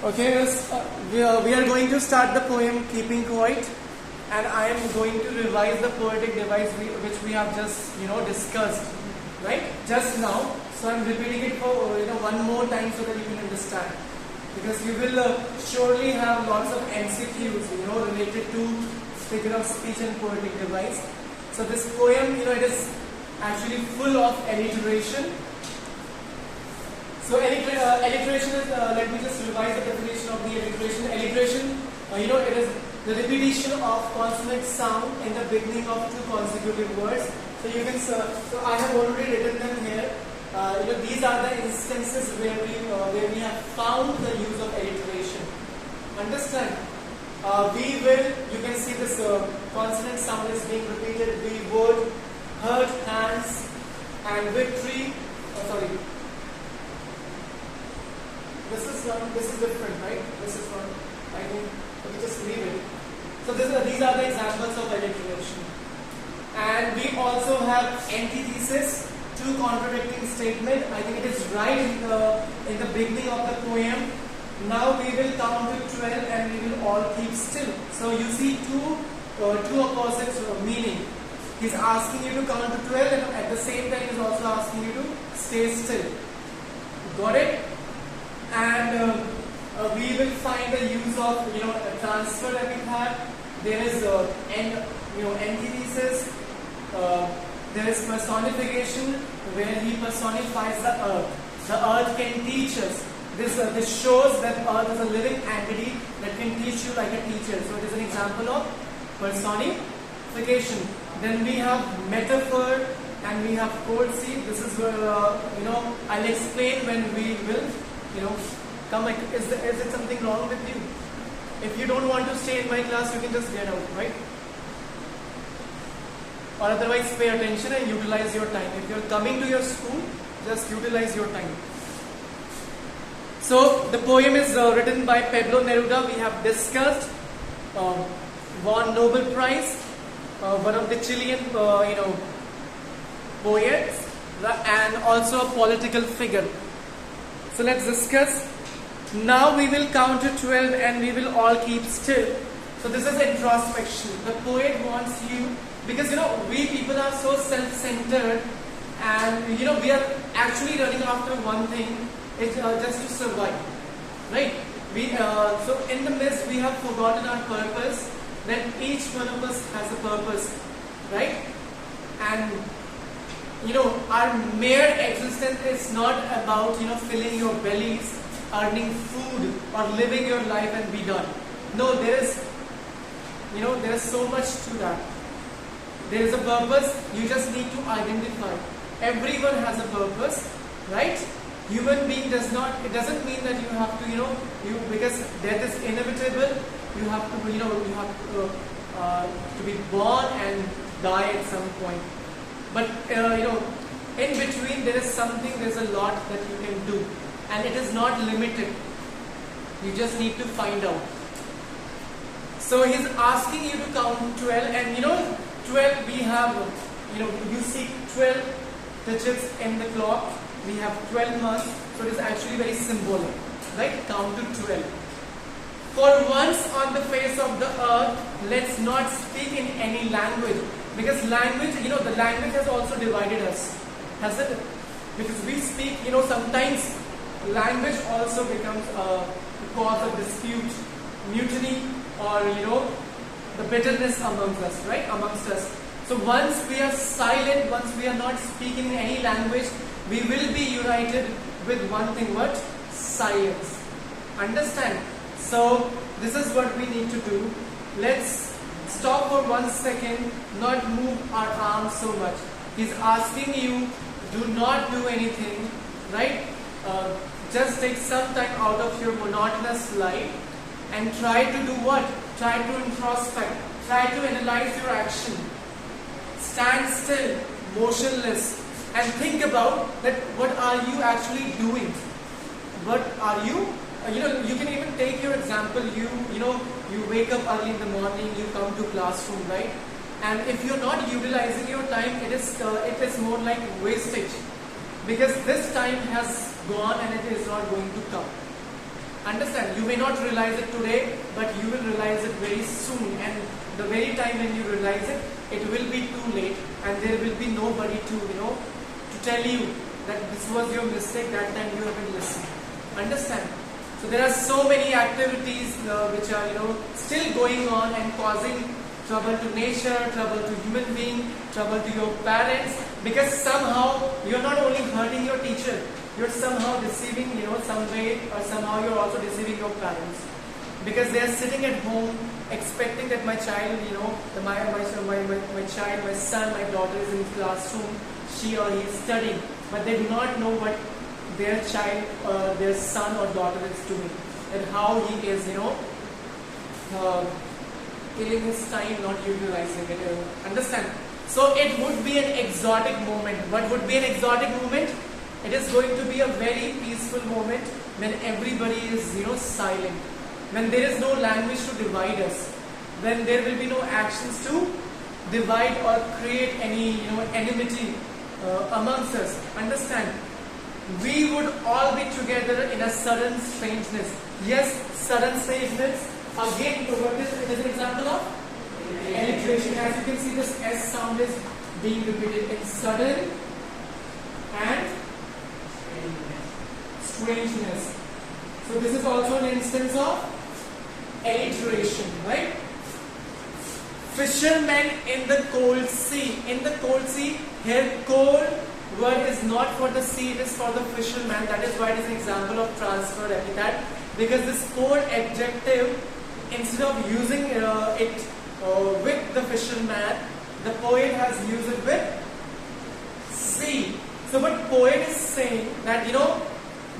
Okay, yes, we are going to start the poem Keeping Quiet, and I am going to revise the poetic device which we have just discussed, right? Just now. So I'm repeating it for one more time so that you can understand, because you will surely have lots of MCQs related to figure of speech and poetic device. So this poem it is actually full of alliteration. So alliteration is, let me just revise the definition of the alliteration. Alliteration, it is the repetition of consonant sound in the beginning of two consecutive words. So you can, so I have already written them here. These are the instances where we have found the use of alliteration. Understand? You can see this consonant sound is being repeated. We would, hurt, hands, and victory. Sorry. This is different, right? This is not, I think, we just leave it. So these are the examples of alliteration. And we also have antithesis, two contradicting statement. I think it is right in the beginning of the poem. Now we will count to 12 and we will all keep still. So you see two opposite meaning. He's asking you to count to 12 and at the same time he's also asking you to stay still. Got it? And we will find the use of a transfer that we have. There is antithesis. There is personification where he personifies the earth. The earth can teach us. This shows that earth is a living entity that can teach you like a teacher. So it is an example of personification. Then we have metaphor and we have code. See, this is where I'll explain when we will. Come. Is it something wrong with you? If you don't want to stay in my class, you can just get out, right? Or otherwise, pay attention and utilize your time. If you're coming to your school, just utilize your time. So the poem is written by Pablo Neruda. We have discussed, won Nobel Prize, one of the Chilean, poets, and also a political figure. So let's discuss. Now we will count to 12 and we will all keep still. So this is introspection. The poet wants you, because we people are so self-centered and we are actually running after one thing, it's just to survive, right? So in the midst we have forgotten our purpose, that each one of us has a purpose, right? And our mere existence is not about filling your bellies, earning food, or living your life and be done. No, there is so much to that. There is a purpose. You just need to identify. Everyone has a purpose, right? Human being does not. It doesn't mean that you have to because death is inevitable. You have to to be born and die at some point. But in between there is something. There's a lot that you can do, and it is not limited. You just need to find out. So he's asking you to count 12, and 12 we have. You see 12 digits in the clock. We have 12 months, so it is actually very symbolic, right? Count to 12. For once on the face of the earth, let's not speak in any language. Because language, the language has also divided us, hasn't it? Because we speak, sometimes language also becomes a cause of dispute, mutiny, or the bitterness amongst us, right? Amongst us. So once we are silent, once we are not speaking any language, we will be united with one thing, what? Silence. Understand? So this is what we need to do. Let's stop for 1 second, not move our arms so much. He's asking you, do not do anything, right? Just take some time out of your monotonous life and try to do what? Try to introspect. Try to analyze your action. Stand still, motionless, and think about that. What are you actually doing? What are you? You can even take your example. You wake up early in the morning. You come to classroom, right? And if you're not utilizing your time, it is more like wastage, because this time has gone and it is not going to come. Understand? You may not realize it today, but you will realize it very soon. And the very time when you realize it, it will be too late, and there will be nobody to to tell you that this was your mistake. That time you haven't listened. Understand? So there are so many activities which are still going on and causing trouble to nature, trouble to human being, trouble to your parents, because somehow you're not only hurting your teacher, you're somehow deceiving some way, or somehow you're also deceiving your parents, because they are sitting at home expecting that my child, my child, my son, my daughter is in classroom, she or he is studying, but they do not know what their child, their son or daughter is doing, and how he is killing his time, not utilizing it. Understand? So it would be an exotic moment. What would be an exotic moment? It is going to be a very peaceful moment when everybody is silent, when there is no language to divide us, when there will be no actions to divide or create any enmity amongst us. Understand? We would all be together in a sudden strangeness. Yes, sudden strangeness. Again, what is it is an example of alliteration. As you can see, this S sound is being repeated in sudden and strangeness. So this is also an instance of alliteration, right? Fishermen in the cold sea. In the cold sea, here cold word is not for the sea, it is for the fisherman. That is why it is an example of transferred epithet, because this cold adjective, instead of using it with the fisherman, the poet has used it with sea. So what poet is saying that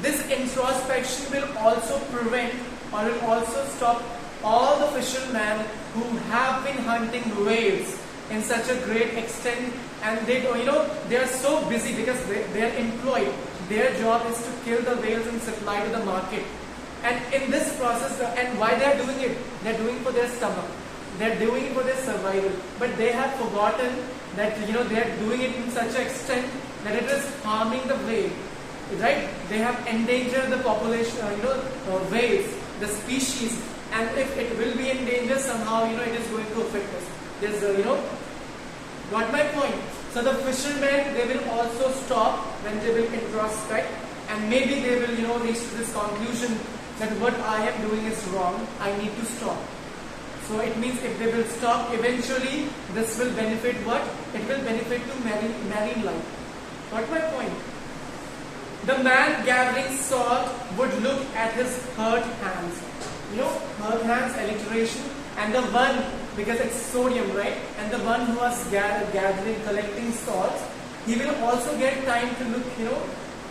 this introspection will also prevent, or will also stop all the fishermen who have been hunting whales in such a great extent, and they are so busy because they are employed. Their job is to kill the whales and supply to the market. And in this process, and why they are doing it? They are doing it for their stomach. They are doing it for their survival. But they have forgotten that they are doing it in such an extent that it is harming the whale. Right? They have endangered the population, whales, the species, and if it will be in danger somehow, it is going to affect us. There's, got my point? So the fishermen, they will also stop when they will introspect, and maybe they will, reach to this conclusion that what I am doing is wrong. I need to stop. So it means if they will stop, eventually this will benefit what? It will benefit to marine life. Got my point? The man gathering salt would look at his hurt hands. Hurt hands, alliteration, and the one, because it's sodium, right? And the one who was gathering, collecting salt, he will also get time to look,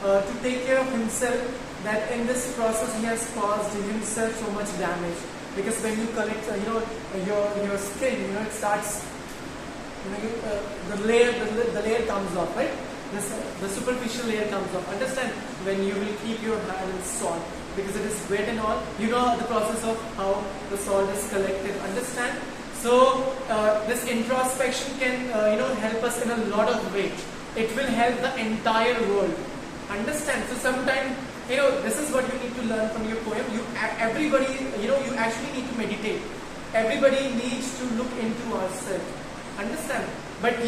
to take care of himself, that in this process he has caused himself so much damage. Because when you collect, your skin, it starts, the layer comes off, right? The superficial layer comes off. Understand? When you will keep your hand in salt, because it is wet and all, the process of how the salt is collected. Understand? So this introspection can help us in a lot of ways. It will help the entire world. Understand? So sometimes this is what you need to learn from your poem. Everybody you actually need to meditate. Everybody needs to look into ourselves. Understand? But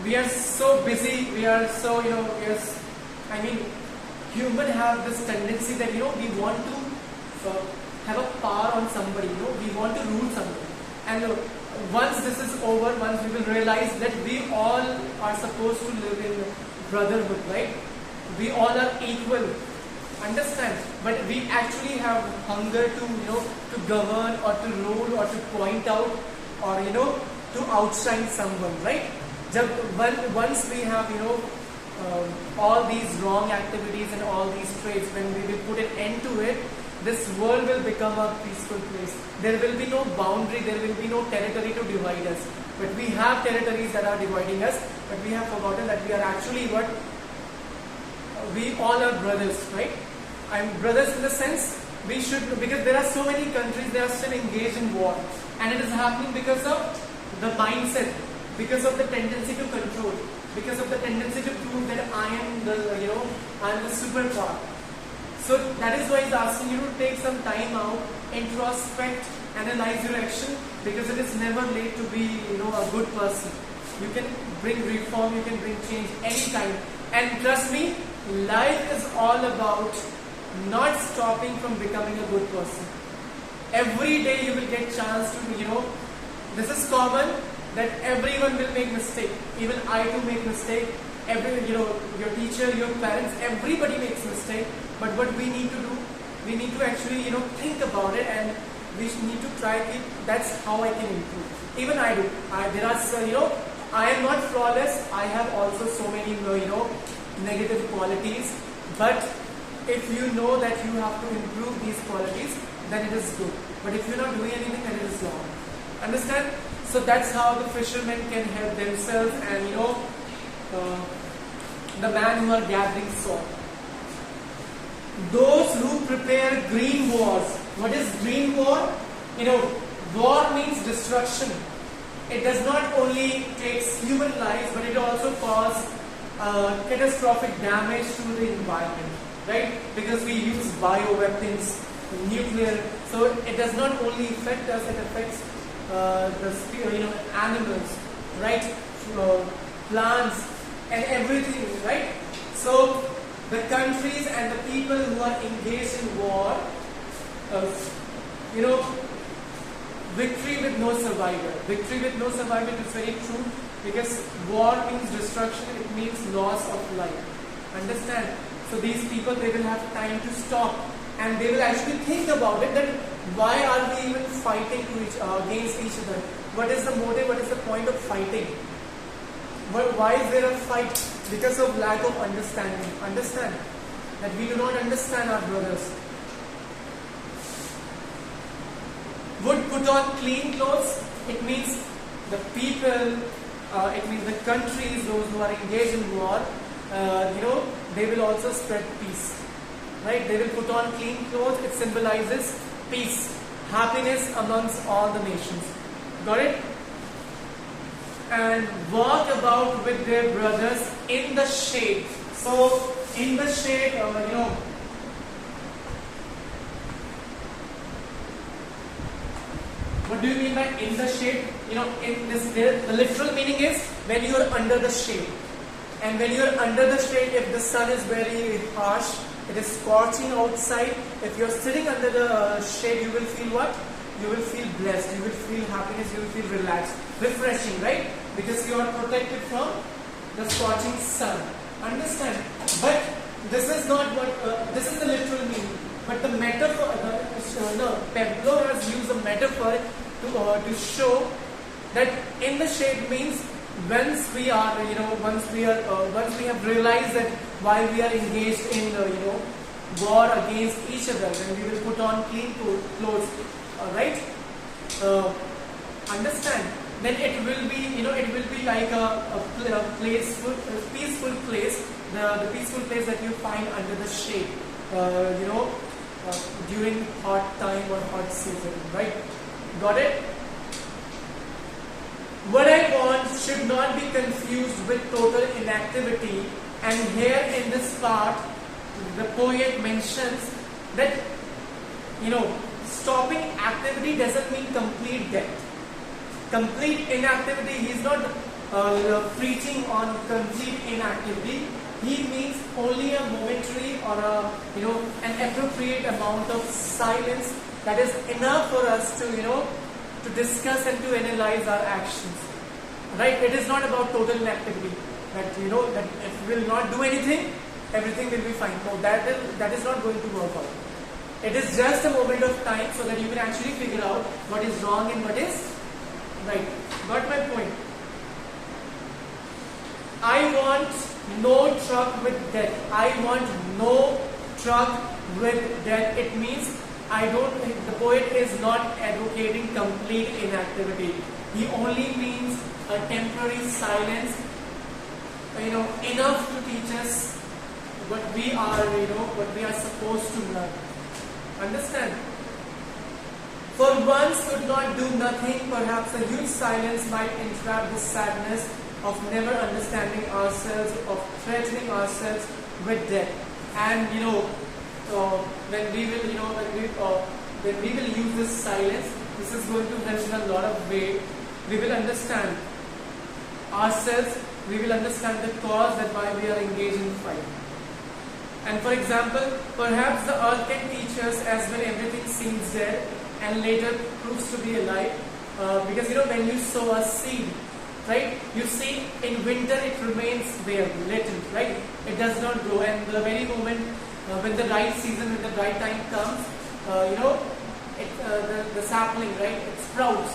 we are so busy. We are so human have this tendency that we want to have a power on somebody. We want to rule somebody. And once this is over, once we will realize that we all are supposed to live in brotherhood, right? We all are equal. Understand? But we actually have hunger to govern or to rule or to point out or to outshine someone, right? Once we have all these wrong activities and all these traits, when we will put an end to it, this world will become a peaceful place. There will be no boundary, there will be no territory to divide us. But we have territories that are dividing us, but we have forgotten that we are actually what? We all are brothers, right? I'm brothers in the sense we should, because there are so many countries that are still engaged in war, and it is happening because of the mindset, because of the tendency to control, because of the tendency to prove that I am the superpower. So that is why he's asking you to take some time out, introspect, analyze your action, because it is never late to be, a good person. You can bring reform, you can bring change anytime. And trust me, life is all about not stopping from becoming a good person. Every day you will get chance to, this is common that everyone will make mistake. Even I too make mistake. Your teacher, your parents, everybody makes mistake. But what we need to do, we need to actually, think about it, and we need to try it. That's how I can improve. Even I do. I am not flawless. I have also so many, negative qualities. But if you know that you have to improve these qualities, then it is good. But if you're not doing anything, then it is wrong. Understand? So that's how the fishermen can help themselves, and the man who are gathering salt. Those who prepare green wars. What is green war? War means destruction. It does not only take human lives, but it also causes catastrophic damage to the environment, right? Because we use bioweapons, nuclear. So it does not only affect us; it affects animals, right? Plants and everything, right? So the countries and the people who are engaged in war, victory with no survivor. Victory with no survivor is very true, because war means destruction, it means loss of life. Understand? So these people, they will have time to stop, and they will actually think about it, that why are we even fighting against each other? What is the motive? What is the point of fighting? Why is there a fight? Because of lack of understanding. Understand that we do not understand our brothers. Would put on clean clothes. It means the people, it means the countries, those who are engaged in war, they will also spread peace. Right? They will put on clean clothes. It symbolizes peace, happiness amongst all the nations. Got it? And walk about with their brothers in the shade. So, in the shade, what do you mean by in the shade? In this, the literal meaning is when you are under the shade. And when you are under the shade, if the sun is very harsh, it is scorching outside. If you are sitting under the shade, you will feel what? You will feel blessed, you will feel happiness, you will feel relaxed, refreshing, right? Because you are protected from the scorching sun. Understand? But this is not what, this is the literal meaning. But the metaphor, Pablo has used a metaphor to show that in the shade means once we are, once we have realized that while we are engaged in, war against each other, then we will put on clean clothes. Right? Understand? Then it will be, it will be like a peaceful place, the peaceful place that you find under the shade, during hot time or hot season, right? Got it? What I want should not be confused with total inactivity, and here in this part, the poet mentions that, stopping activity doesn't mean complete death. Complete inactivity, he is not preaching on complete inactivity. He means only a momentary or an appropriate amount of silence that is enough for us to, to discuss and to analyze our actions. Right? It is not about total inactivity. That, that if we will not do anything, everything will be fine. No, that is not going to work out. It is just a moment of time so that you can actually figure out what is wrong and what is right. Got my point? I want no truck with death. I want no truck with death. It means the poet is not advocating complete inactivity. He only means a temporary silence, enough to teach us what we are supposed to learn. Understand? For once could not do nothing, perhaps a huge silence might entrap the sadness of never understanding ourselves, of threatening ourselves with death. And when we will, when we will use this silence, this is going to help in a lot of way. We will understand ourselves. We will understand the cause that why we are engaged in fight. And for example, perhaps the earth can teach us as when everything seems dead and later proves to be alive. Because when you sow a seed, right? You see, in winter it remains there, latent, right? It does not grow, and the very moment when the right season, when the right time comes, the sapling, right? It sprouts.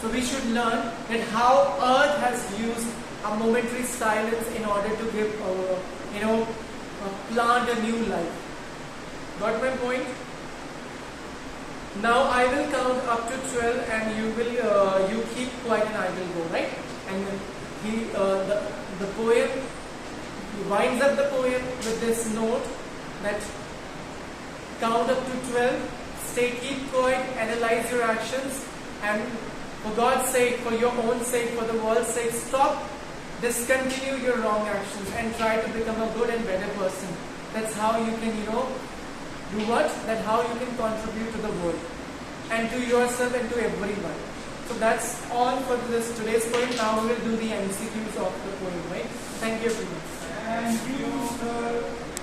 So we should learn that how Earth has used a momentary silence in order to give, plant a new life. Got my point? Now I will count up to 12, and you keep quiet, and I will go, right? And the poem, he winds up the poem with this note that count up to 12, keep quiet, analyze your actions, and for God's sake, for your own sake, for the world's sake, stop, discontinue your wrong actions and try to become a good and better person. That's how you can, do what? That how you can contribute to the world and to yourself and to everyone. So that's all for today's poem. Now we will do the MCQs of the poem, right? Thank you very much. Thank you, sir.